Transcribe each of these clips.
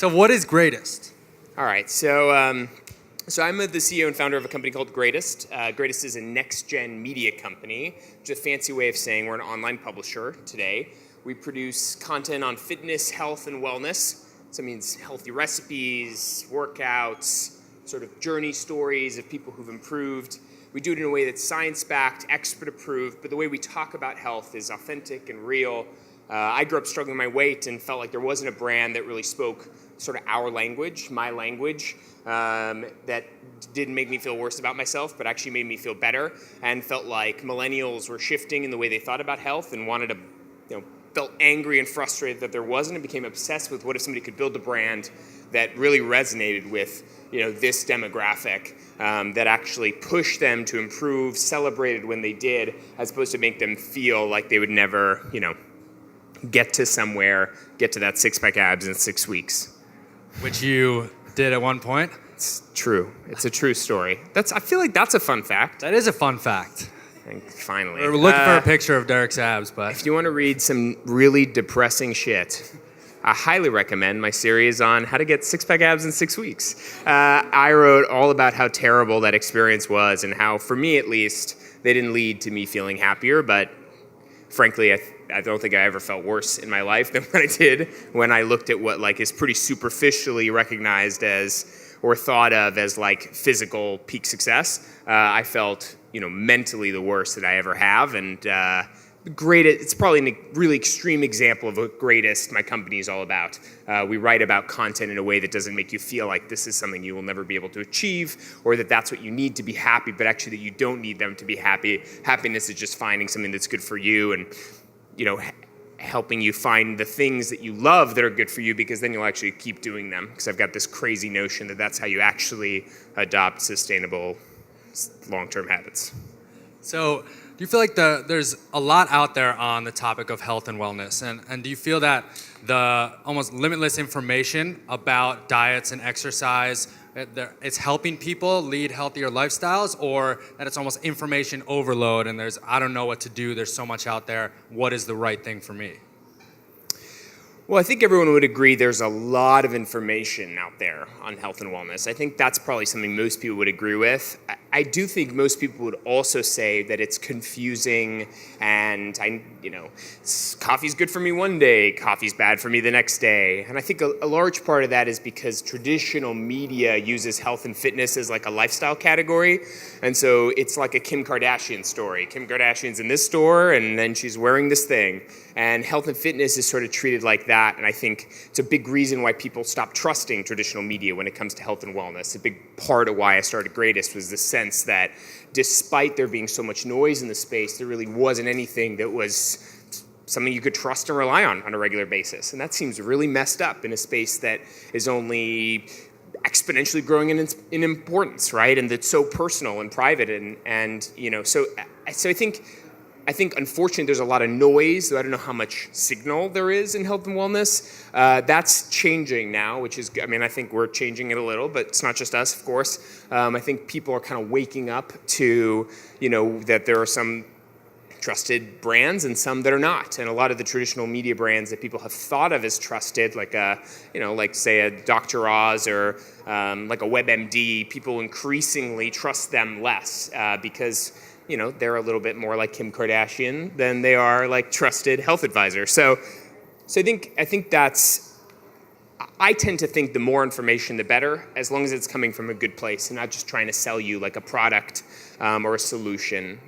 So what is Greatist? All right, so I'm the CEO and founder of a company called Greatist. Greatist is a next-gen media company, which is a fancy way of saying we're an online publisher today. We produce content on fitness, health, and wellness. So it means healthy recipes, workouts, sort of journey stories of people who've improved. We do it in a way that's science-backed, expert-approved, but the way we talk about health is authentic and real. I grew up struggling with my weight and felt like there wasn't a brand that really spoke sort of our language, my language, that didn't make me feel worse about myself, but actually made me feel better, and felt like millennials were shifting in the way they thought about health and wanted to, felt angry and frustrated that there wasn't, and became obsessed with what if somebody could build a brand that really resonated with this demographic, that actually pushed them to improve, celebrated when they did, as opposed to make them feel like they would never, get to that six-pack abs in 6 weeks. Which you did at one point? It's true. It's a true story. I feel like that's a fun fact. That is a fun fact. I think finally. We're looking for a picture of Derek's abs, but if you want to read some really depressing shit, I highly recommend my series on how to get six-pack abs in 6 weeks. I wrote all about how terrible that experience was and how, for me at least, they didn't lead to me feeling happier, but frankly, I don't think I ever felt worse in my life than what I did when I looked at what is pretty superficially recognized as or thought of as physical peak success. I felt mentally the worst that I ever have, and it's probably a really extreme example of what Greatist, my company, is all about. We write about content in a way that doesn't make you feel like this is something you will never be able to achieve, or that that's what you need to be happy, but actually that you don't need them to be happy. Happiness is just finding something that's good for you, and helping you find the things that you love that are good for you, because then you'll actually keep doing them. Because I've got this crazy notion that that's how you actually adopt sustainable long-term habits. So do you feel like there's a lot out there on the topic of health and wellness? And do you feel that the almost limitless information about diets and exercise, it's helping people lead healthier lifestyles, or that it's almost information overload and I don't know what to do, there's so much out there, what is the right thing for me? Well, I think everyone would agree there's a lot of information out there on health and wellness. I think that's probably something most people would agree with. I do think most people would also say that it's confusing, and coffee's good for me one day, coffee's bad for me the next day. And I think a large part of that is because traditional media uses health and fitness as like a lifestyle category. And so it's like a Kim Kardashian story. Kim Kardashian's in this store, and then she's wearing this thing. And health and fitness is sort of treated like that, and I think it's a big reason why people stop trusting traditional media when it comes to health and wellness. A big part of why I started Greatist was the sense that despite there being so much noise in the space, there really wasn't anything that was something you could trust and rely on a regular basis. And that seems really messed up in a space that is only exponentially growing in importance, right? And that's so personal and private, so I think, unfortunately, there's a lot of noise. I don't know how much signal there is in health and wellness. That's changing now, which is, I think we're changing it a little, but it's not just us, of course. I think people are kind of waking up to, that there are some trusted brands and some that are not. And a lot of the traditional media brands that people have thought of as trusted, like say a Dr. Oz or like a WebMD, people increasingly trust them less because they're a little bit more like Kim Kardashian than they are like trusted health advisors. So I think I tend to think the more information, the better, as long as it's coming from a good place and not just trying to sell you like a product or a solution.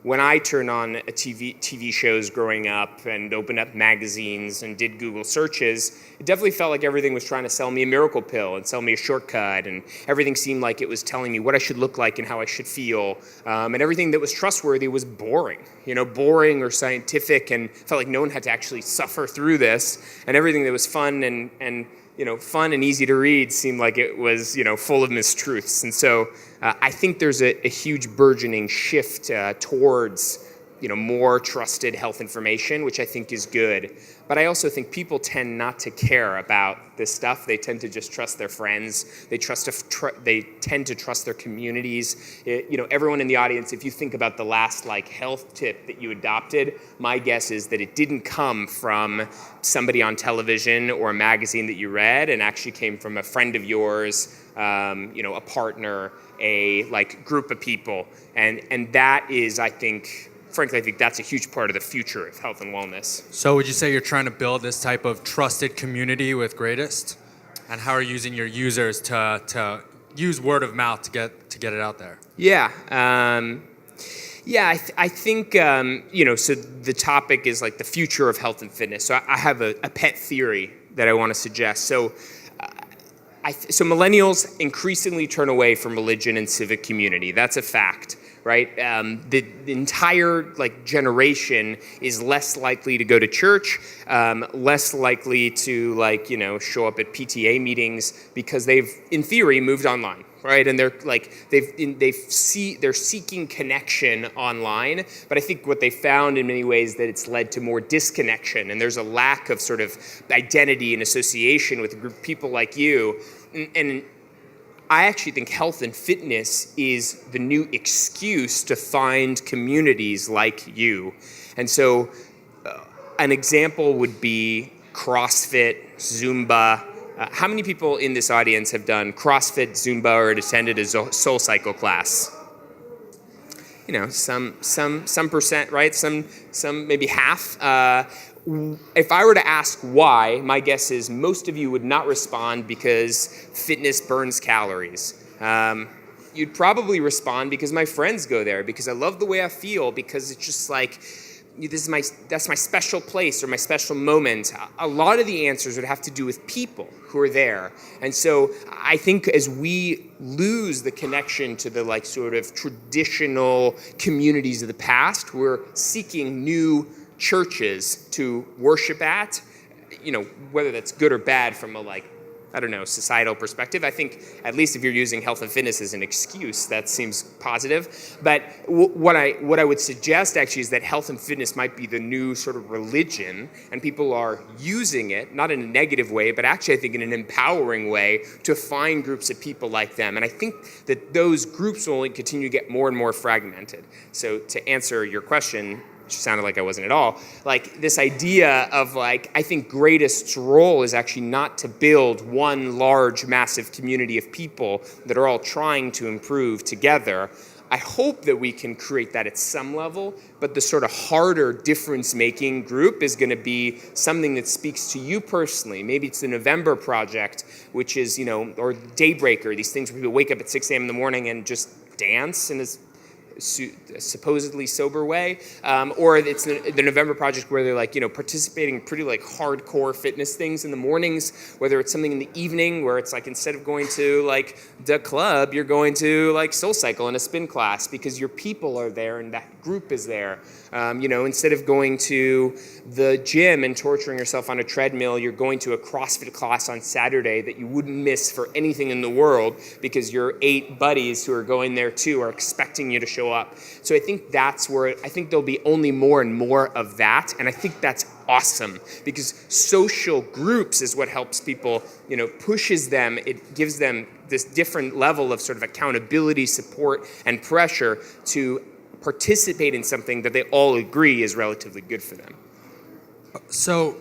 When I turned on TV shows growing up and opened up magazines and did Google searches, it definitely felt like everything was trying to sell me a miracle pill and sell me a shortcut, and everything seemed like it was telling me what I should look like and how I should feel, and everything that was trustworthy was boring, boring or scientific, and felt like no one had to actually suffer through this, and everything that was fun and fun and easy to read seemed like it was, full of mistruths. And so I think there's a huge burgeoning shift towards, more trusted health information, which I think is good. But I also think people tend not to care about this stuff. They tend to just trust their friends. They tend to trust their communities. Everyone in the audience, if you think about the last health tip that you adopted, my guess is that it didn't come from somebody on television or a magazine that you read, and actually came from a friend of yours, a partner, a group of people, and that is, frankly, I think that's a huge part of the future of health and wellness. So would you say you're trying to build this type of trusted community with Greatist? And how are you using your users to use word of mouth to get it out there? Yeah. I think, so the topic is the future of health and fitness. So I have a pet theory that I want to suggest. So millennials increasingly turn away from religion and civic community. That's a fact, right? The entire generation is less likely to go to church, less likely to show up at PTA meetings, because they've, in theory, moved online, right? And they're seeking connection online. But I think what they found in many ways that it's led to more disconnection, and there's a lack of sort of identity and association with a group of people like you. And I actually think health and fitness is the new excuse to find communities like you. And so an example would be CrossFit, Zumba. How many people in this audience have done CrossFit, Zumba, or attended a Soul Cycle class? Some percent, right? Some maybe half. If I were to ask why, my guess is most of you would not respond because fitness burns calories. You'd probably respond because my friends go there, because I love the way I feel, because it's just that's my special place or my special moment. A lot of the answers would have to do with people who are there. And so I think as we lose the connection to the sort of traditional communities of the past, we're seeking new churches to worship at, whether that's good or bad from a societal perspective. I think at least if you're using health and fitness as an excuse, that seems positive. But what I would suggest actually is that health and fitness might be the new sort of religion, and people are using it, not in a negative way, but actually I think in an empowering way, to find groups of people like them. And I think that those groups will only continue to get more and more fragmented. So to answer your question, which sounded like I wasn't at all, this idea of I think Greatist's role is actually not to build one large, massive community of people that are all trying to improve together. I hope that we can create that at some level, but the sort of harder difference-making group is going to be something that speaks to you personally. Maybe it's the November Project, which is, or Daybreaker, these things where people wake up at 6 a.m. in the morning and just dance in this supposedly sober way, or it's the November Project where they're participating in pretty hardcore fitness things in the mornings, whether it's something in the evening where it's instead of going to the club, you're going to Soul Cycle in a spin class because your people are there and that group is there. Instead of going to the gym and torturing yourself on a treadmill, you're going to a CrossFit class on Saturday that you wouldn't miss for anything in the world because your 8 buddies who are going there too are expecting you to show up. So I think that's where I think there'll be only more and more of that, and I think that's awesome because social groups is what helps people, pushes them, it gives them this different level of sort of accountability, support, and pressure to participate in something that they all agree is relatively good for them. So,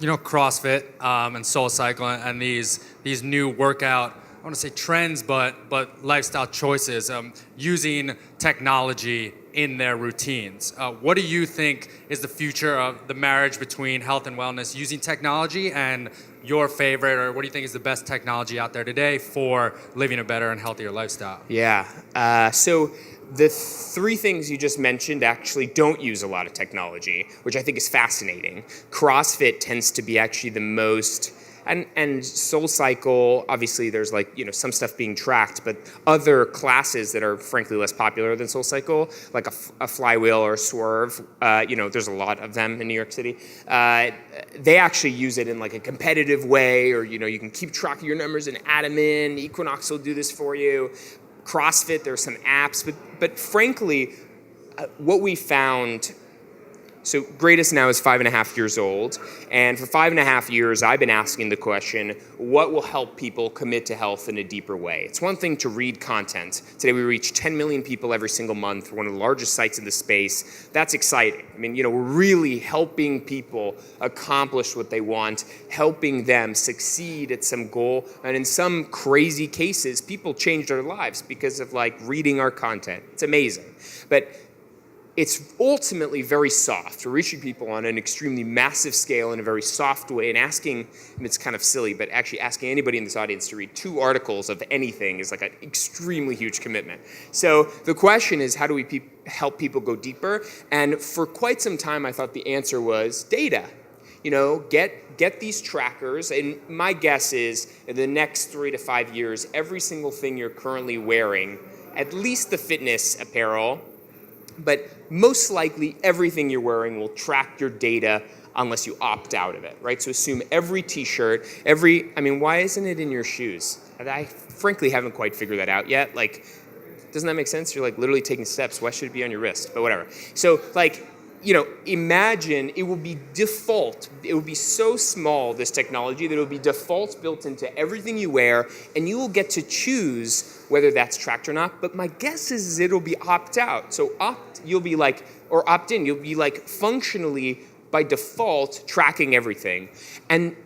CrossFit and Soul Cycle and these new workout, I want to say trends, but lifestyle choices, using technology in their routines. What do you think is the future of the marriage between health and wellness using technology, and your favorite, or what do you think is the best technology out there today for living a better and healthier lifestyle? Yeah. So the 3 things you just mentioned actually don't use a lot of technology, which I think is fascinating. CrossFit tends to be actually the most, and Soul Cycle, obviously there's some stuff being tracked, but other classes that are frankly less popular than Soul Cycle, like a flywheel or a swerve, there's a lot of them in New York City. They actually use it in a competitive way, or you can keep track of your numbers and add them in. Equinox will do this for you. CrossFit, there's some apps, but frankly, what we found. So Greatist now is 5.5 years old, and for 5.5 years, I've been asking the question, what will help people commit to health in a deeper way? It's one thing to read content. Today we reach 10 million people every single month. We're one of the largest sites in the space. That's exciting. I mean, we're really helping people accomplish what they want, helping them succeed at some goal, and in some crazy cases, people change their lives because of reading our content. It's amazing. But it's ultimately very soft. We're reaching people on an extremely massive scale in a very soft way, and it's kind of silly, but actually asking anybody in this audience to read 2 articles of anything is an extremely huge commitment. So the question is, how do we help people go deeper? And for quite some time, I thought the answer was data. Get these trackers, and my guess is in the next 3 to 5 years, every single thing you're currently wearing, at least the fitness apparel, but most likely everything you're wearing will track your data unless you opt out of it, right? So assume every t-shirt, why isn't it in your shoes? I frankly haven't quite figured that out yet. Doesn't that make sense? You're literally taking steps. Why should it be on your wrist? But whatever. So imagine it will be default. It will be so small, this technology, that it will be default built into everything you wear, and you will get to choose whether that's tracked or not. But my guess is it'll be opt out. So you'll be or opt in. You'll be functionally by default tracking everything. And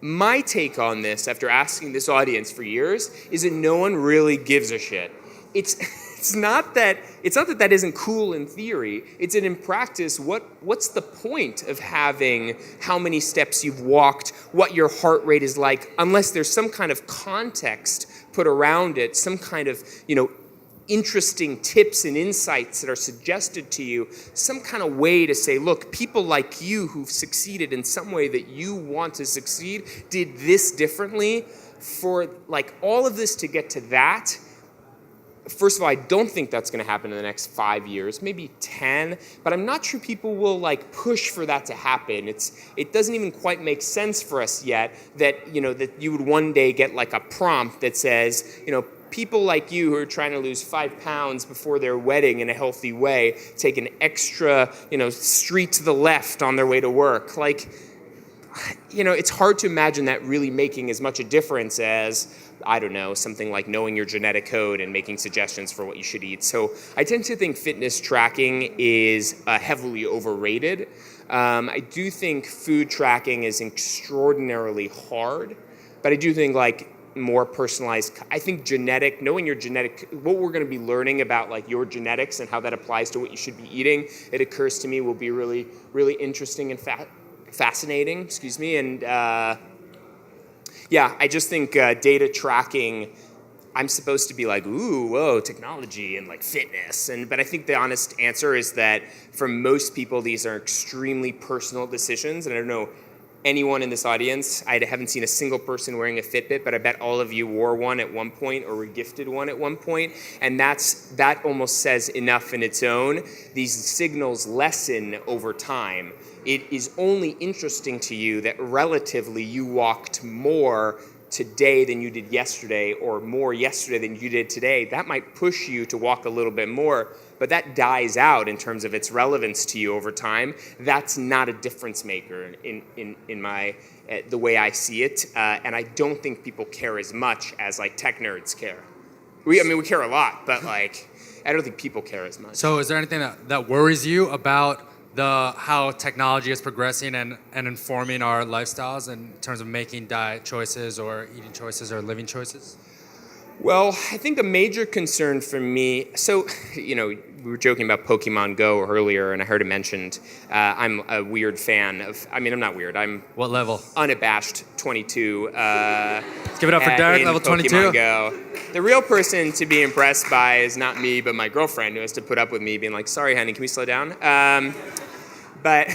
my take on this, after asking this audience for years, is that no one really gives a shit. It's not that that isn't cool in theory. It's that in practice, what's the point of having how many steps you've walked, what your heart rate is like, unless there's some kind of context put around it, some kind of interesting tips and insights that are suggested to you, some kind of way to say, look, people like you who've succeeded in some way that you want to succeed did this differently. For all of this to get to that, first of all, I don't think that's going to happen in the next 5 years, maybe 10, but I'm not sure people will push for that to happen. It doesn't even quite make sense for us yet that that you would one day get a prompt that says, people like you who are trying to lose 5 pounds before their wedding in a healthy way take an extra street to the left on their way to work. It's hard to imagine that really making as much a difference as, I don't know, something like knowing your genetic code and making suggestions for what you should eat. So I tend to think fitness tracking is heavily overrated. I do think food tracking is extraordinarily hard, but I do think more personalized. I think knowing your genetic, what we're going to be learning about your genetics and how that applies to what you should be eating, it occurs to me will be really, really interesting and fascinating. And I just think data tracking, I'm supposed to be ooh, whoa, technology and fitness. But I think the honest answer is that for most people, these are extremely personal decisions. And I don't know anyone in this audience, I haven't seen a single person wearing a Fitbit, but I bet all of you wore one at one point or were gifted one at one point. And that almost says enough in its own. These signals lessen over time. It is only interesting to you that relatively you walked more today than you did yesterday, or more yesterday than you did today. That might push you to walk a little bit more, but that dies out in terms of its relevance to you over time. That's not a difference maker in my the way I see it, and I don't think people care as much as tech nerds care. We care a lot, but I don't think people care as much. So is there anything that worries you about how technology is progressing and informing our lifestyles in terms of making diet choices or eating choices or living choices? Well, I think a major concern for me, we were joking about Pokemon Go earlier, and I heard it mentioned. I'm a weird fan of, I'm not weird, I'm what level? Unabashed 22. Let's give it up for Derek, level 22. Pokemon Go. The real person to be impressed by is not me, but my girlfriend, who has to put up with me being sorry, honey, can we slow down? But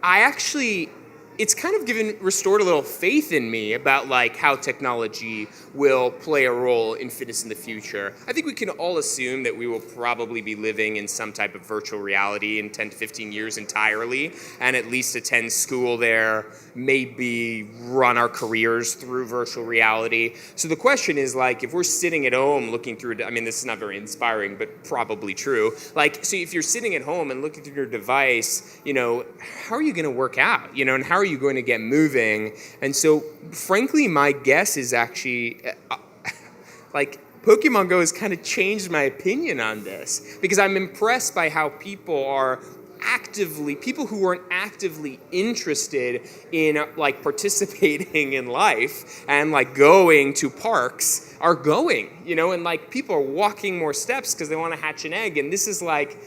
I actually, it's kind of restored a little faith in me about like how technology will play a role in fitness in the future. I think we can all assume that we will probably be living in some type of virtual reality in 10 to 15 years entirely, and at least attend school there, maybe run our careers through virtual reality. So the question is like, if we're sitting at home looking through, I mean, this is not very inspiring, but probably true. Like, so if you're sitting at home and looking through your device, you know, how are you going to work out? You know, and how are you going to get moving? And so, frankly, my guess is actually, like, Pokemon Go has kind of changed my opinion on this, because I'm impressed by how people who weren't actively interested in like participating in life and like going to parks are going, you know, and like people are walking more steps because they want to hatch an egg. And this is like,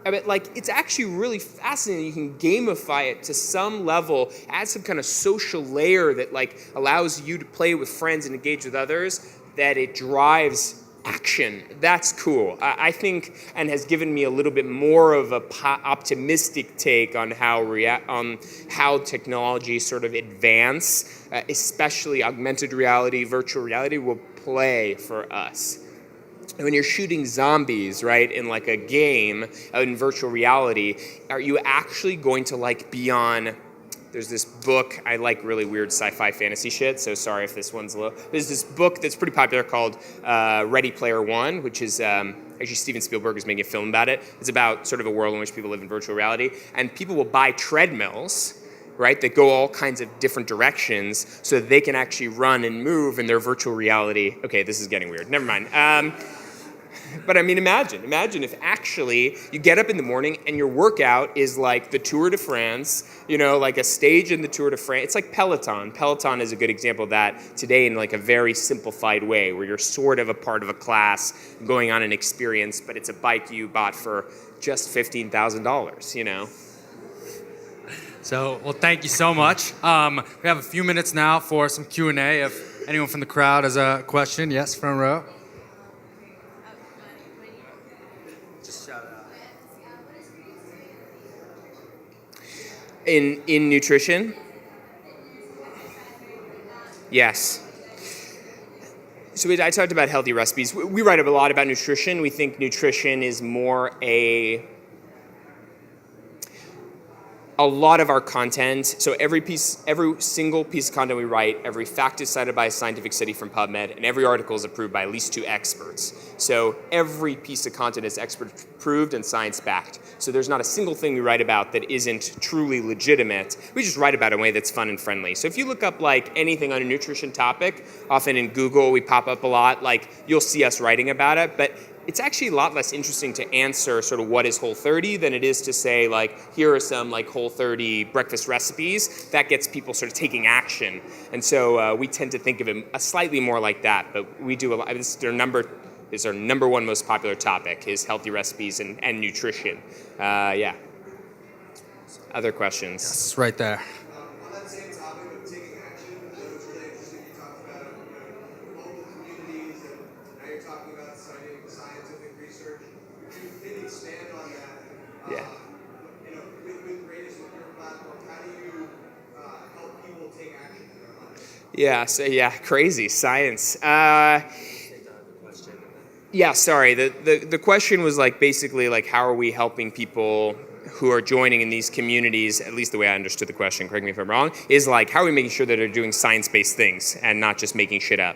I mean, like, it's actually really fascinating. You can gamify it to some level, add some kind of social layer that like allows you to play with friends and engage with others, that it drives action. That's cool. I think, and has given me a little bit more of a optimistic take on how technology sort of advance, especially augmented reality, virtual reality, will play for us. And when you're shooting zombies, right, in like a game in virtual reality, are you actually going to like be on? There's this book, I like really weird sci-fi fantasy shit, so sorry if this one's low. There's this book that's pretty popular called Ready Player One, which is actually Steven Spielberg is making a film about it. It's about sort of a world in which people live in virtual reality, and people will buy treadmills, right, that go all kinds of different directions so that they can actually run and move in their virtual reality. Okay, this is getting weird. Never mind. But I mean, imagine if actually you get up in the morning and your workout is like the Tour de France, you know, like a stage in the Tour de France. It's like Peloton. Peloton is a good example of that today in like a very simplified way, where you're sort of a part of a class going on an experience, but it's a bike you bought for just $15,000, you know? So, well, thank you so much. We have a few minutes now for some Q&A. If anyone from the crowd has a question, yes, front row. In nutrition? Yes. So I talked about healthy recipes. We write a lot about nutrition. We think nutrition is more a lot of our content, so every single piece of content we write, every fact is cited by a scientific study from PubMed, and every article is approved by at least 2 experts. So every piece of content is expert-approved and science-backed. So there's not a single thing we write about that isn't truly legitimate. We just write about it in a way that's fun and friendly. So if you look up like anything on a nutrition topic, often in Google we pop up a lot, like you'll see us writing about it, but it's actually a lot less interesting to answer sort of what is Whole30 than it is to say like, here are some like Whole30 breakfast recipes. That gets people sort of taking action. And so we tend to think of it a slightly more like that, but we do a lot. This is our number one most popular topic, is healthy recipes and nutrition. Yeah. Other questions? Yes, right there. On that same topic of taking action, it was really interesting. You talked about local communities, and now you're talking about citing scientific research. If you can expand on that, Yeah. With Greatist, with your platform, how do you help people take action in their lives? Yeah. So yeah, crazy science. Yeah, sorry. The question was like basically like how are we helping people who are joining in these communities, at least the way I understood the question, correct me if I'm wrong, is like how are we making sure that they're doing science-based things and not just making shit up?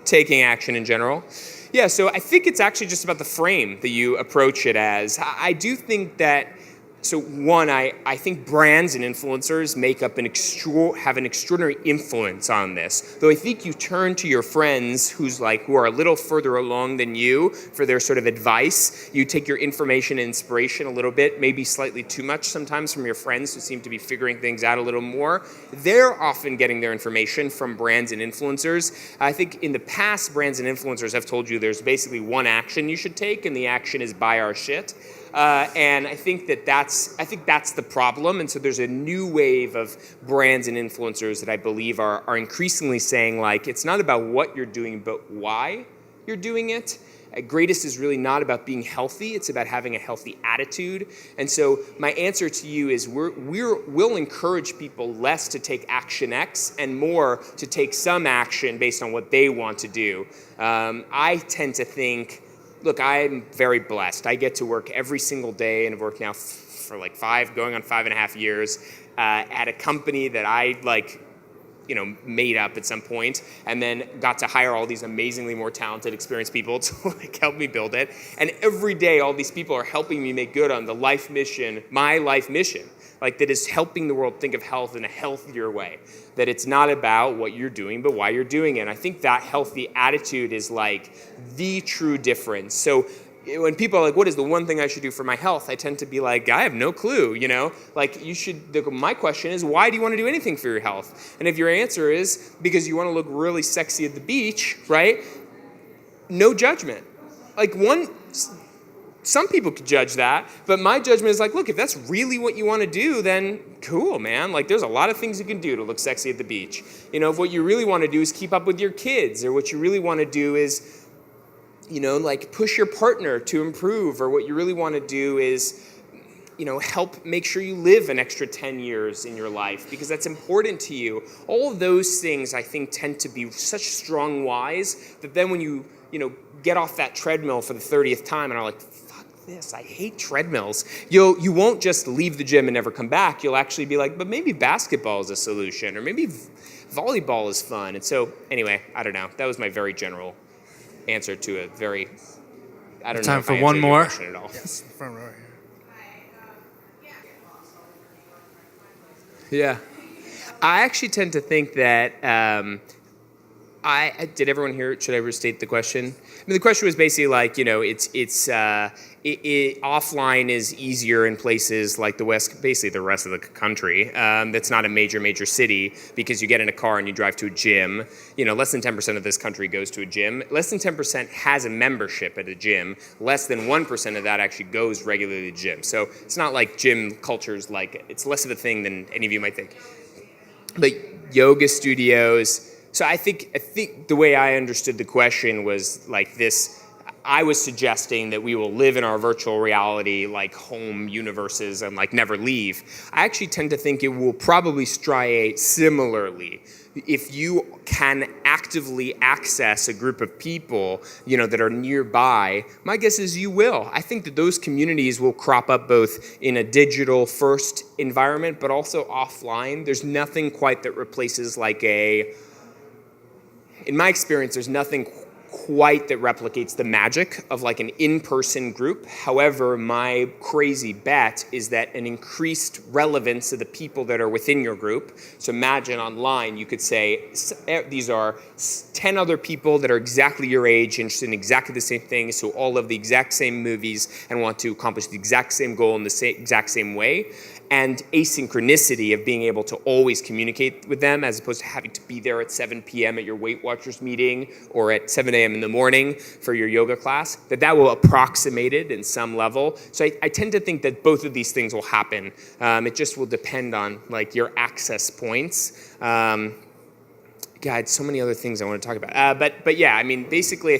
Taking action in general. Yeah, so I think it's actually just about the frame that you approach it as. I do think that, so one, I think brands and influencers make up have an extraordinary influence on this. Though I think you turn to your friends who are a little further along than you for their sort of advice. You take your information and inspiration a little bit, maybe slightly too much sometimes from your friends who seem to be figuring things out a little more. They're often getting their information from brands and influencers. I think in the past, brands and influencers have told you there's basically one action you should take, and the action is buy our shit. And I think that's the problem. And so there's a new wave of brands and influencers that I believe are increasingly saying like, it's not about what you're doing, but why you're doing it. Greatist is really not about being healthy. It's about having a healthy attitude. And so my answer to you is we'll encourage people less to take action X and more to take some action based on what they want to do. I tend to think, look, I'm very blessed. I get to work every single day and I've worked now for like going on 5.5 years at a company that I made up at some point, and then got to hire all these amazingly more talented, experienced people to help me build it. And every day, all these people are helping me make good on the life mission, my life mission, that is helping the world think of health in a healthier way. That it's not about what you're doing, but why you're doing it. And I think that healthy attitude is the true difference. So when people are like, what is the one thing I should do for my health? I tend to be like, I have no clue, you should, my question is, why do you want to do anything for your health? And if your answer is because you want to look really sexy at the beach, right? No judgment. Some people could judge that, but my judgment is look, if that's really what you want to do, then cool, man. There's a lot of things you can do to look sexy at the beach. If what you really want to do is keep up with your kids, or what you really want to do is push your partner to improve, or what you really want to do is, help make sure you live an extra 10 years in your life because that's important to you. All of those things, I think, tend to be such strong whys that then when you get off that treadmill for the 30th time and are like, fuck this, I hate treadmills, you won't just leave the gym and never come back. You'll actually be like, but maybe basketball is a solution, or maybe volleyball is fun. And so, anyway, I don't know. That was my very general answer to a very, I don't know. Time if for I one answered your more. question at all. Yes, front row right here. Yeah. I actually tend to think that, did everyone hear it? Should I restate the question? The question was basically offline is easier in places like the West, basically the rest of the country. That's not a major city because you get in a car and you drive to a gym. Less than 10% of this country goes to a gym. Less than 10% has a membership at a gym. Less than 1% of that actually goes regularly to the gym. So it's not like gym culture's it's less of a thing than any of you might think. But yoga studios. So I think the way I understood the question was this. I was suggesting that we will live in our virtual reality home universes and never leave. I actually tend to think it will probably striate similarly. If you can actively access a group of people, that are nearby, my guess is you will. I think that those communities will crop up both in a digital first environment, but also offline. There's nothing quite that replaces in my experience, there's nothing quite that replicates the magic of an in-person group. However, my crazy bet is that an increased relevance of the people that are within your group. So imagine online, you could say, these are 10 other people that are exactly your age, interested in exactly the same things, who all love the exact same movies and want to accomplish the exact same goal in the exact same way. And asynchronicity of being able to always communicate with them as opposed to having to be there at 7 p.m. at your Weight Watchers meeting or at 7 a.m. in the morning for your yoga class, that will approximate it in some level. So I tend to think that both of these things will happen. It just will depend on your access points. God, so many other things I want to talk about. But yeah, basically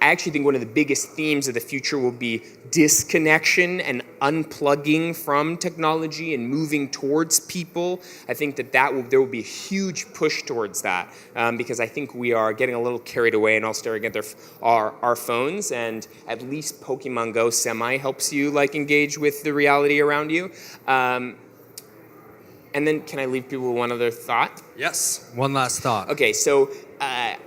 I actually think one of the biggest themes of the future will be disconnection and unplugging from technology and moving towards people. I think there will be a huge push towards that because I think we are getting a little carried away and all staring at our phones, and at least Pokemon Go semi helps you engage with the reality around you. And then can I leave people with one other thought? Yes, one last thought. Okay, so I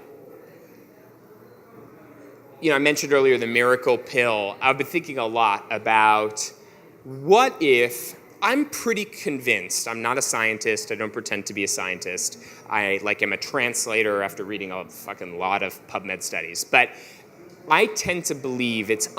mentioned earlier the miracle pill. I've been thinking a lot about what if, I'm pretty convinced, I'm not a scientist, I don't pretend to be a scientist, I am a translator after reading a fucking lot of PubMed studies, but I tend to believe it's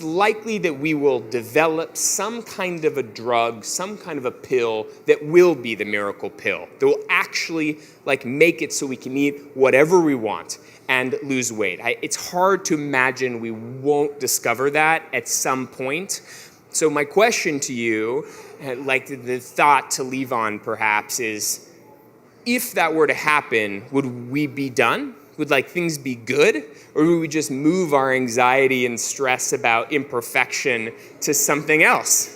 likely that we will develop some kind of a drug, some kind of a pill that will be the miracle pill, that will actually make it so we can eat whatever we want and lose weight. It's hard to imagine we won't discover that at some point. So my question to you, the thought to leave on perhaps is, if that were to happen, would we be done? Would like things be good, or would we just move our anxiety and stress about imperfection to something else?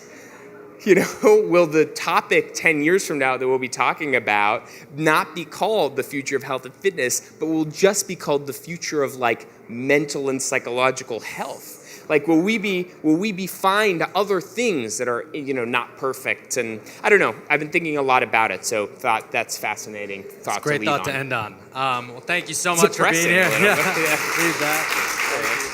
You know, will the topic 10 years from now that we'll be talking about not be called the future of health and fitness, but will just be called the future of like mental and psychological health? Like, will we be fine to other things that are, you know, not perfect? And I don't know. I've been thinking a lot about it, so thought that's fascinating thought Great to leave thought on. to end on. Well, thank you so much for being Depressing here. a little bit. Leave that.